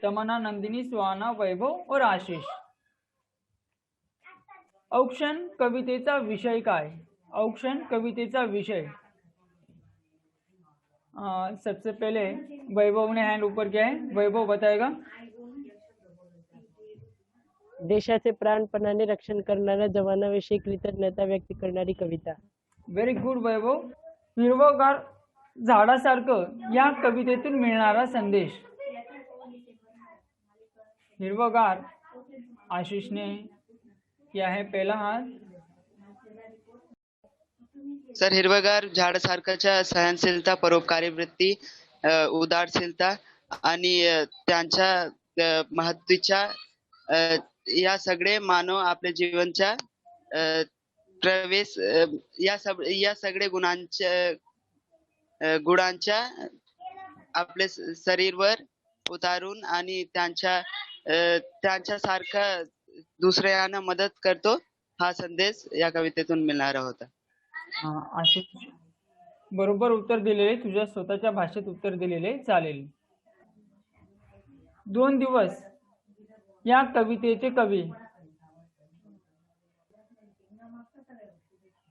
तमन्ना, नंदिनी, सुहाना, वैभव और आशीष। औक्षण कवितेचा विषय काय? औक्षण कवितेचा विषय। सबसे पहले वैभव ने हैंड ऊपर किया है, वैभव बताएगा। देशाचे प्राणपणाने रक्षण करणाऱ्या जवानाविषयी कृतज्ञता व्यक्त करणारी कविता। व्हेरी गुड वैभव। हिरवगार झाडासारखं या कवितेतून मिळणारा संदेश। हिरवगार, आशीष ने किया है पहला हाथ। सर, हिरवगार झाडासारखाच्या सहनशीलता, परोपकारी वृत्ती, उदारशीलता आणि त्यांच्या महत्त्वाच्या या सगळे मानव आपल्या जीवनच्या प्रवेश या सगळे गुणांच्या आपल्या शरीरवर उतारून आणि त्यांच्यासारखा दुसऱ्यांना मदत करतो, हा संदेश या कवितेतून मिळणारा होता। आशीष बरोबर उत्तर दिलेले, तुझ्या स्वतःच्या भाषेत उत्तर दिलेले चालेल। 2 दिवस या कवितेचे कवी।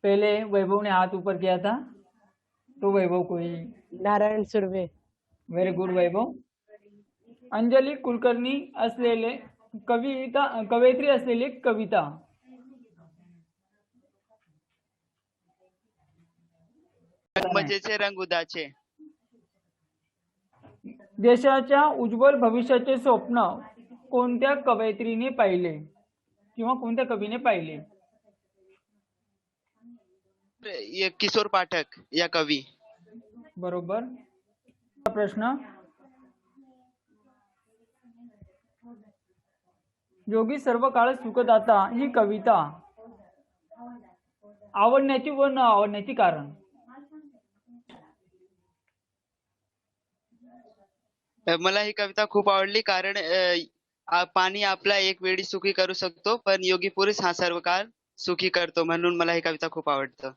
पहले वैभव ने हाथ ऊपर किया था, तो वैभव कोई। नारायण सुर्वे। व्हेरी गुड वैभव। अंजली कुलकर्णी असलेले कवयित्री असलेली कविता। मजेचे रंग उदाचे। देशाच्या उज्ज्वल भविष्याचे स्वप्न कोणत्या कवयित्रीने पाहिले किंवा कोणत्या कवीने पाहिले? किशोर पाठक या कवी। बरोबर। प्रश्न, योगी सर्व काळ सुखदाता ही कविता आवडण्याची व न आवडण्याची कारण? मला ही कविता खूप आवडली, कारण पाणी आपला एक वेळी सुखी करू शकतो, पण योगी पुरुष हा सर्व काळ सुखी करतो, म्हणून मला ही कविता खूप आवडतं।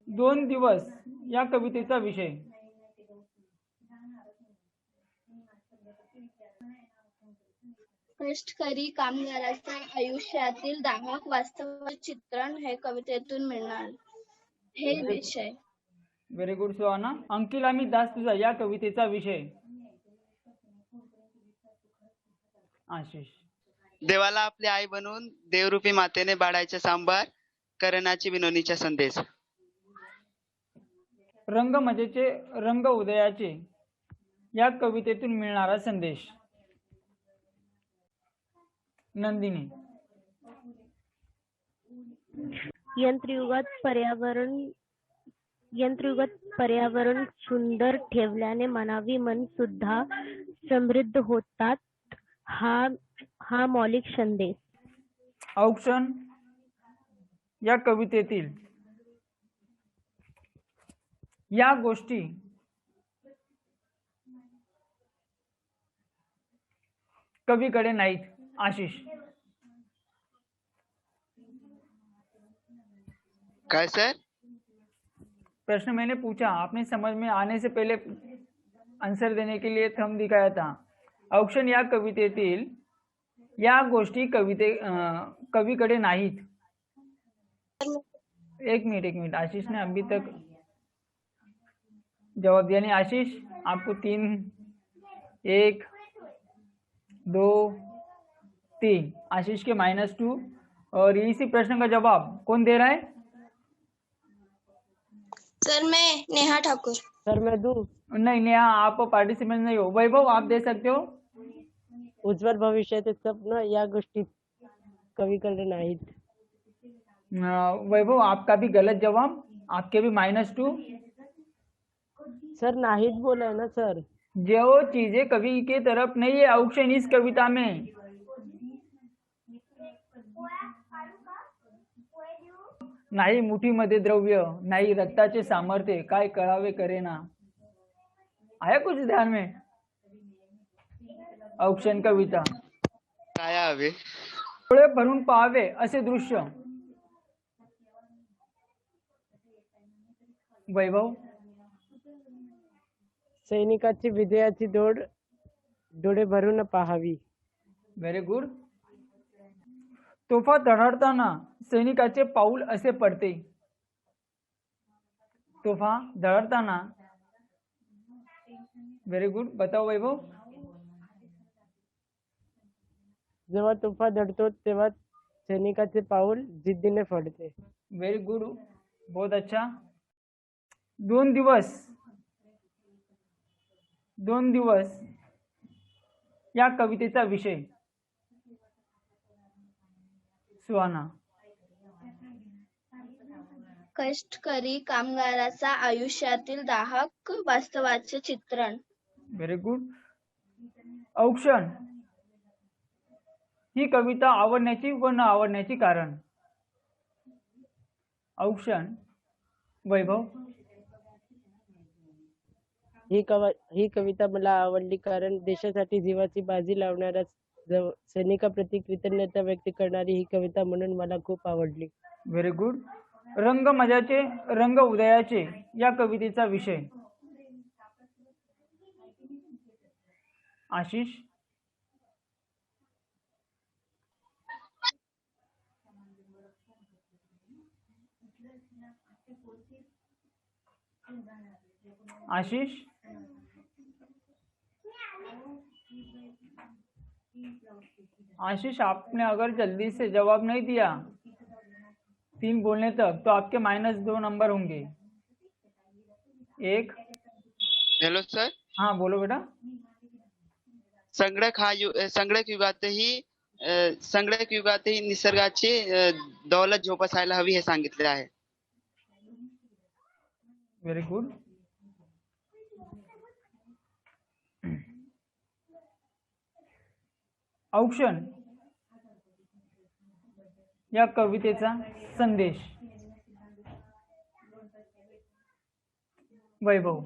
2 दिवस या कवितेचा विषय। कष्टकरी कामगाराच्या आयुष्यातील दाहक वास्तवाचे चित्रण हे कवितेतून मिळणार हे विषय। Very good Suhana. अंकिल आम्ही दास तुझा या कवितेचा विषय। आशीष। देवाला आपली आई बनवून देवरूपी मातेने बाळाचा सांभार करण्याची विनोनीचा संदेश। रंग मजेचे रंग उदयाचे या कवितेतून मिळणारा संदेश। नंदिनी। यंत्रयुगात पर्यावरण सुंदर ठेवल्याने मानवी मन सुद्धा समृद्ध होतात, हा मौलिक संदेश। औक्षण या कवितेतील या गोष्टी कवीकडे नाहीत। आशीष। काय सर? प्रश्न मैंने पूछा, आपने समझ में आने से पहले आंसर देने के लिए थंब दिखाया था। औक्षण या कवितेतील या गोष्टी कवीकडे नाहीत। एक मिनट, आशीष ने अभी तक जवाब दिया नहीं। आशीष, आपको 3, 1, 2, 3। आशीष के -2। और इसी प्रश्न का जवाब कौन दे रहा है? सर मैं नेहा ठाकुर। सर मैं दूं? नहीं नेहा, आप पार्टिसिपेंट नहीं हो। वैभव आप दे सकते हो। उज्ज्वल भविष्याचे स्वप्न या गोष्टी कवीकडे नाहीत। वैभव आपका भी गलत जवाब, आपके भी -2। सर नाहीत बोला है ना सर। जो चीजें कवि के तरफ नहीं है औक्षण इस कविता में। नाही मुठीमध्ये द्रव्य, नाही रक्ताचे सामर्थ्य, काय कळावे करेना। आया कुछ ध्यान में? ऑप्शन कविता. काय हवे? डोळे भरून पाहावे असे दृश्य. वैभव. सैनिकाची विजयाची दौड डोळे भरून पाहावी. Very good. तोफा धडाडताना सैनिकाचे पाऊल असे पडते. तोफा धडाडताना. Very good. बताओ वैभव. जेव्हा तोफा धडतो तेव्हा सैनिकाचे पाऊल जिद्दीने पडते. Very good. बहुत अच्छा. 2 दिवस या कवितेचा विषय. सुहाना. कष्टकरी कामगाराचा आयुष्यातील दाहक वास्तवाचे चित्रण. Very good. औक्षण ही कविता आवडण्याची व न आवडण्याची कारण. औक्षण. वैभव. ही कविता मला आवडली कारण देशासाठी जीवाची बाजी लावणाऱ्या सैनिकाप्रती कृतज्ञता व्यक्त करणारी ही कविता म्हणून मला खूप आवडली. Very good. रंग मजाचे रंग उदयाचे या कवितेचा विषय. आशिष. आशीष. आशीष, आपने अगर जल्दी से जवाब नहीं दिया 3 बोलने तक तो आपके -2 नंबर होंगे. 1. Hello sir. हाँ बोलो बेटा. संगणक युगातही निसर्गाची दौलत जोपासायला हवी हे सांगितले आहे. Very good. औक्षण या कवितेचा संदेश. वैभव.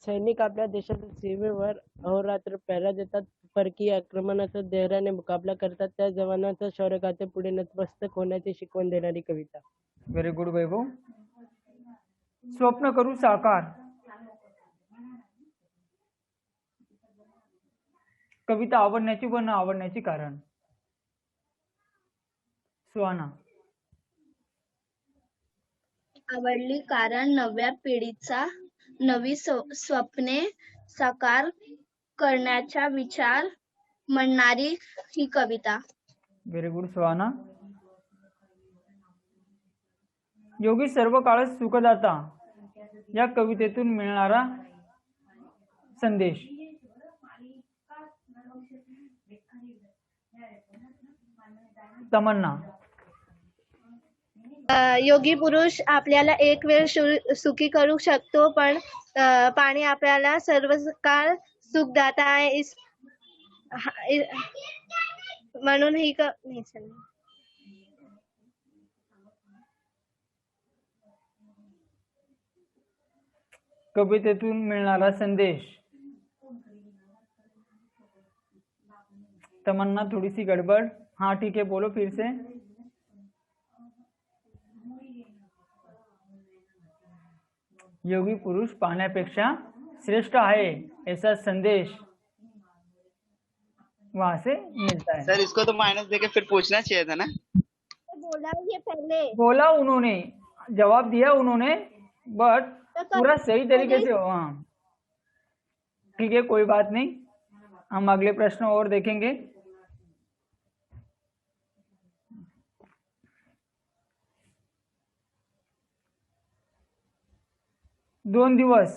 सैनिक आपल्या देशाच्या सीमेवर अहोरात्र पहरा देतात. परकीय आक्रमणाचा धैर्याने मुकाबला करतात. त्या जवानांच्या शौर्यगाथे पुढे नतमस्तक होण्याची शिकवण देणारी कविता. व्हेरी गुड वैभव. स्वप्न करू साकार. कविता आवडण्याची व न आवडण्याची कारण. सुहाना. आवडली कारण नव्या पिढीचा नवी स्वप्ने साकार करण्याचा विचार म्हणणारी ही कविता. Very good Suhana. योगी सर्व काळ सुखदाता या कवितेतून मिळणारा संदेश. तमन्ना. योगी पुरुष आपल्याला एक वेळ सुखी करू शकतो, पण पाणी आपल्याला सर्व काळ सुखदाता आहे. म्हणून ही कवितेतून मिळणारा संदेश. तमन्ना थोड़ी सी गड़बड़. हाँ ठीक है बोलो फिर से. योगी पुरुष पाण्यापेक्षा श्रेष्ठ है ऐसा संदेश वहां से मिलता है. सर इसको तो माइनस देके फिर पूछना चाहिए था ना. बोला ये पहले. बोला उन्होंने, जवाब दिया उन्होंने, बट पूरा सही तरीके से. हाँ ठीक है कोई बात नहीं. हम अगले प्रश्न और देखेंगे. दोन दिवस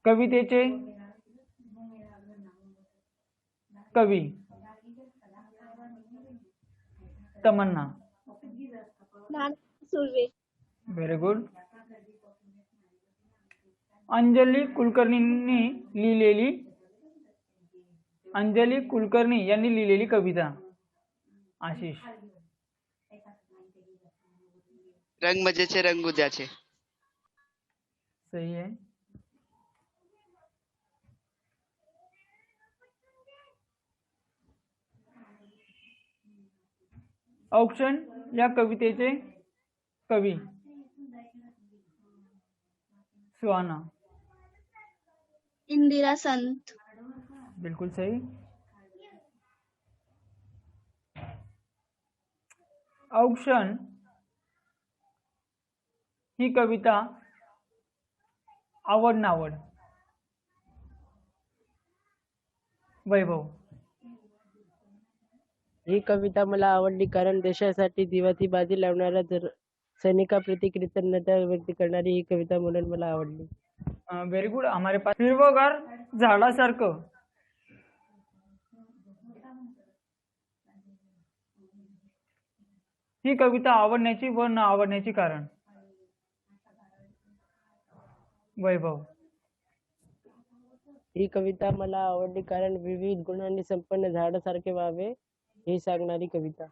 कवितेचे कवी. तमन्ना. सुर्वे. Very good. अंजली कुलकर्णींनी लिहिलेली, अंजली कुलकर्णी यांनी लिहिलेली कविता. आशिष. रंग मजेचे रंग उद्याचे. सही है. औक्षण या कवितेचे कवी. सुहाना. इंदिरा संत. बिल्कुल सही. औक्षण ही कविता आवड नावड. वैभव. ही कविता मला आवडली कारण देशासाठी जीवाची बाजी लावणाऱ्या सैनिकाप्रती कृतज्ञता व्यक्त करणारी ही कविता म्हणून मला आवडली. Very good. हमारे पास हिरवगार झाडासारखं. ही कविता आवडण्याची व न आवडण्याची कारण. वैभव. ही कविता मला आवडली कारण विविध गुणांनी संपन्न झाडासारखे व्हावे हे सांगणारी कविता.